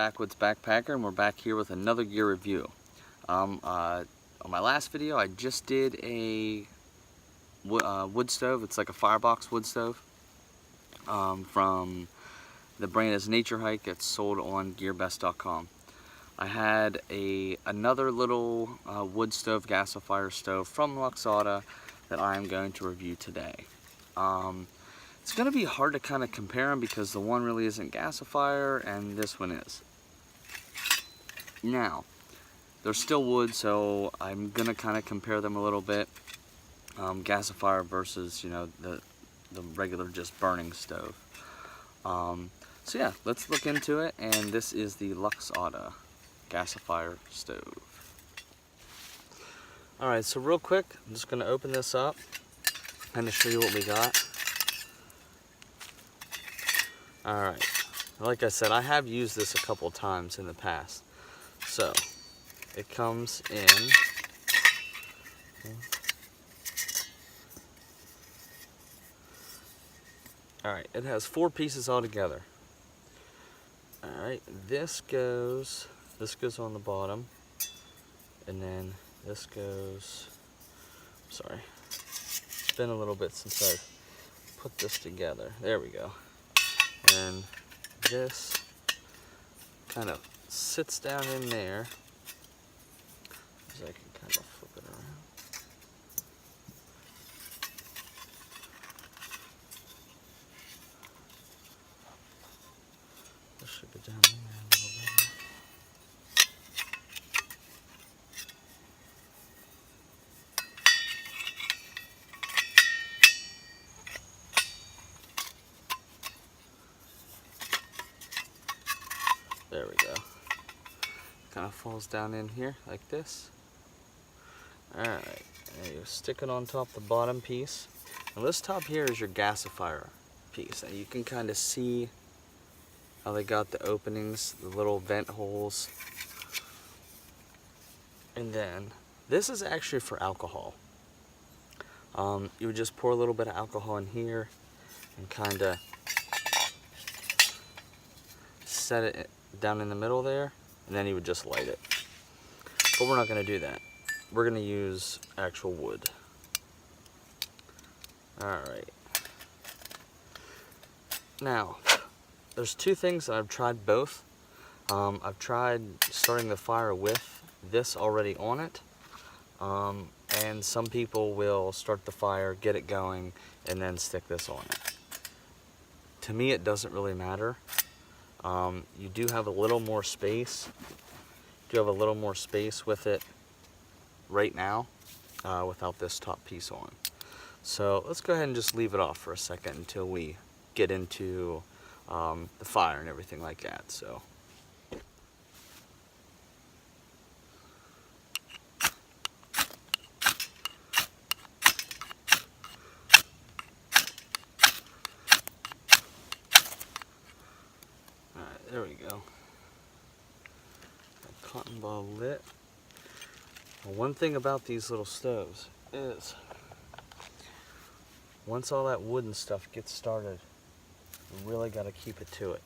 Backwoods Backpacker, and we're back here with another gear review. On my last video, I just did a wood stove. It's like a firebox wood stove from the brand is Nature Hike. It's sold on gearbest.com. I had another little wood stove gasifier stove from Lixada that I'm going to review today. It's going to be hard to kind of compare them because the one really isn't gasifier and this one is. Now, they're still wood, so I'm going to kind of compare them a little bit. Gasifier versus, you know, the regular just burning stove. So yeah, let's look into it, and this is the Lixada Gasifier Stove. Alright, so real quick, I'm just going to open this up and to show you what we got. Alright, like I said, I have used this a couple times in the past. So, it comes in alright, it has 4 pieces all together. Alright, this goes on the bottom, and then this goes, sorry, it's been a little bit since I've put this together. There we go. And this kind of sits down in there, so I can kind of flip it around. This should go down in there a little bit. There we go. Kind of falls down in here like this. Alright, and you stick it on top the bottom piece. Now this top here is your gasifier piece. And you can kind of see how they got the openings, the little vent holes. And then this is actually for alcohol. You would just pour a little bit of alcohol in here and kind of set it down in the middle there, and then you would just light it. But we're not going to do that. We're going to use actual wood. Alright. Now, there's 2 things that I've tried both. I've tried starting the fire with this already on it. And some people will start the fire, get it going, and then stick this on it. To me, it doesn't really matter. You do have a little more space. With it right now without this top piece on. So let's go ahead and just leave it off for a second until we get into the fire and everything like that. So. Alright, there we go. Cotton ball lit. Well, one thing about these little stoves is once all that wood and stuff gets started, you really got to keep it to it.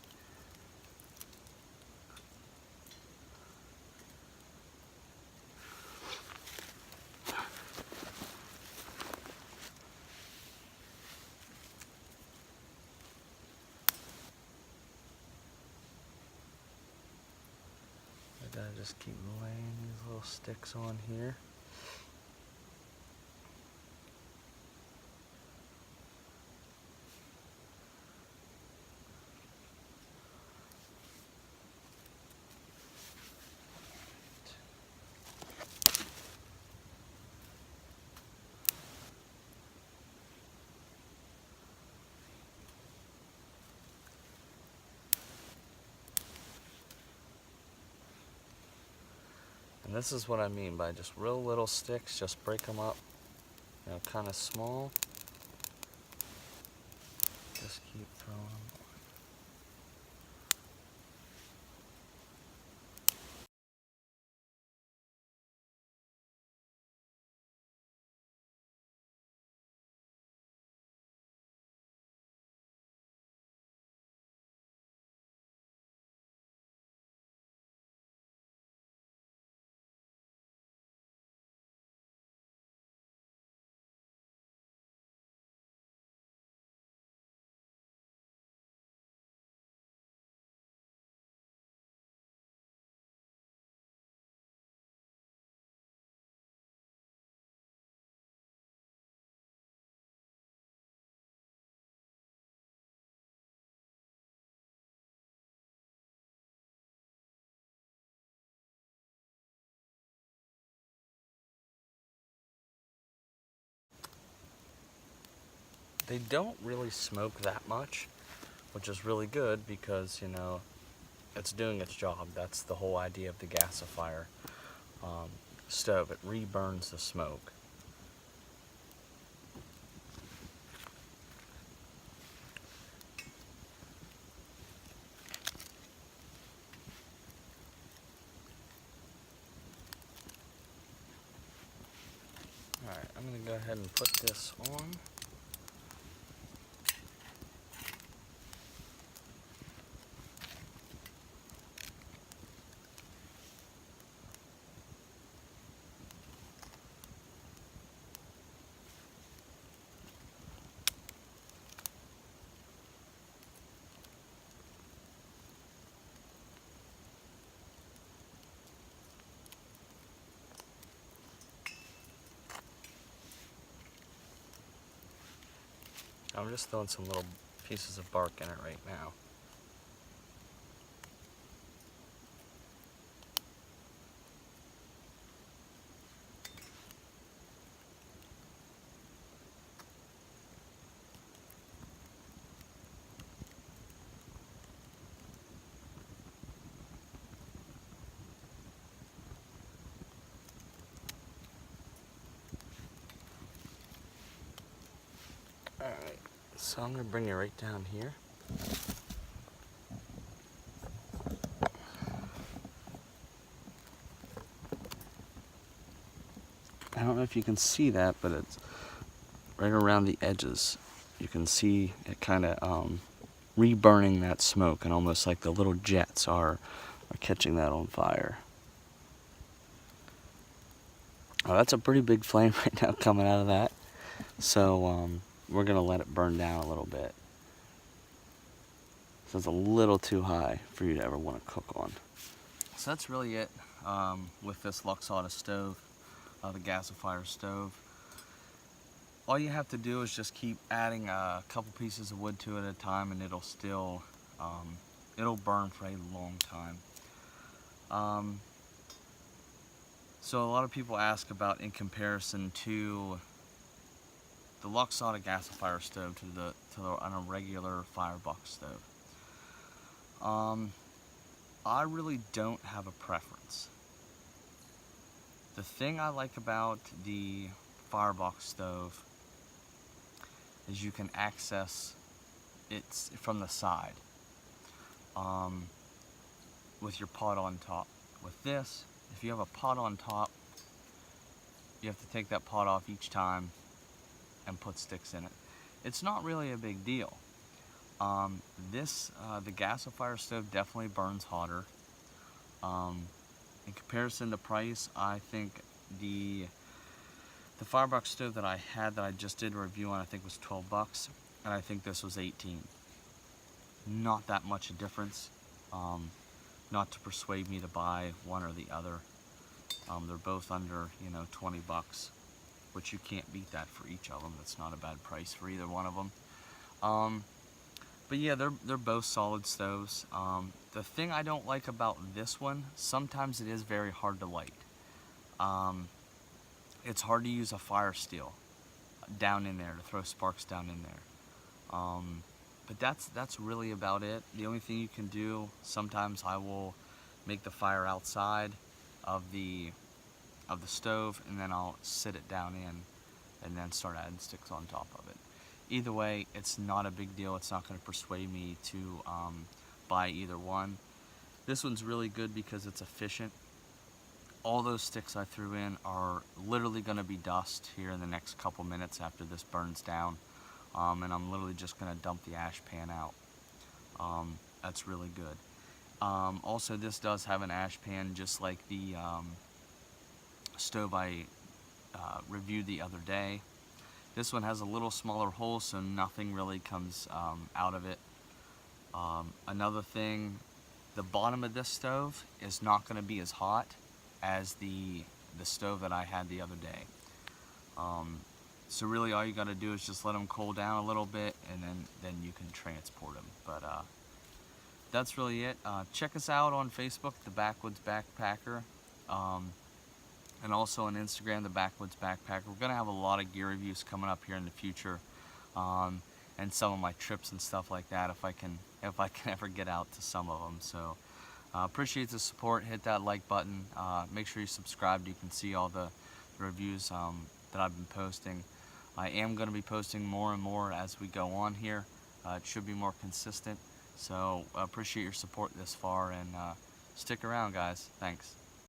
I gotta just keep laying these little sticks on here. And this is what I mean by just real little sticks, just break them up, you know, kind of small. Just keep throwing them. They don't really smoke that much, which is really good because, you know, it's doing its job. That's the whole idea of the gasifier stove. It reburns the smoke. Alright, I'm going to go ahead and put this on. I'm just throwing some little pieces of bark in it right now. Alright, so I'm going to bring it right down here. I don't know if you can see that, but it's right around the edges. You can see it kind of reburning that smoke, and almost like the little jets are catching that on fire. Oh, that's a pretty big flame right now coming out of that. So we're going to let it burn down a little bit. So it's a little too high for you to ever want to cook on. So that's really it with this Lixada stove, the gasifier stove. All you have to do is just keep adding a couple pieces of wood to it at a time, and it'll still, it'll burn for a long time. So a lot of people ask about, in comparison to the Lixada gasifier stove on a regular firebox stove. I really don't have a preference. The thing I like about the firebox stove is you can access it from the side with your pot on top. With this, if you have a pot on top, you have to take that pot off each time and put sticks in it. It's not really a big deal. The gasifier stove definitely burns hotter. In comparison to price, I think the firebox stove that I had, that I just did a review on, I think was 12 bucks, and I think this was 18. Not that much a difference. Not to persuade me to buy one or the other. They're both under, 20 bucks, which you can't beat that for each of them. That's not a bad price for either one of them. But yeah, they're both solid stoves. The thing I don't like about this one, sometimes it is very hard to light. It's hard to use a fire steel down in there, to throw sparks down in there. But that's really about it. The only thing you can do, sometimes I will make the fire outside of the stove, and then I'll sit it down in and then start adding sticks on top of it. Either way, it's not a big deal. It's not going to persuade me to buy either one. This one's really good because it's efficient. All those sticks I threw in are literally going to be dust here in the next couple minutes after this burns down. And I'm literally just going to dump the ash pan out. That's really good. Also, this does have an ash pan just like the stove I reviewed the other day. This one has a little smaller hole, so nothing really comes out of it. Another thing, the bottom of this stove is not going to be as hot as the stove that I had the other day. So really all you got to do is just let them cool down a little bit, and then you can transport them. But that's really it. Check us out on Facebook, The Backwoods Backpacker. And also on Instagram, The Backwoods Backpacker. We're going to have a lot of gear reviews coming up here in the future. and some of my trips and stuff like that if I can ever get out to some of them. So appreciate the support. Hit that like button. Make sure you subscribe. You can see all the reviews that I've been posting. I am going to be posting more and more as we go on here. It should be more consistent. So appreciate your support this far, and stick around, guys. Thanks.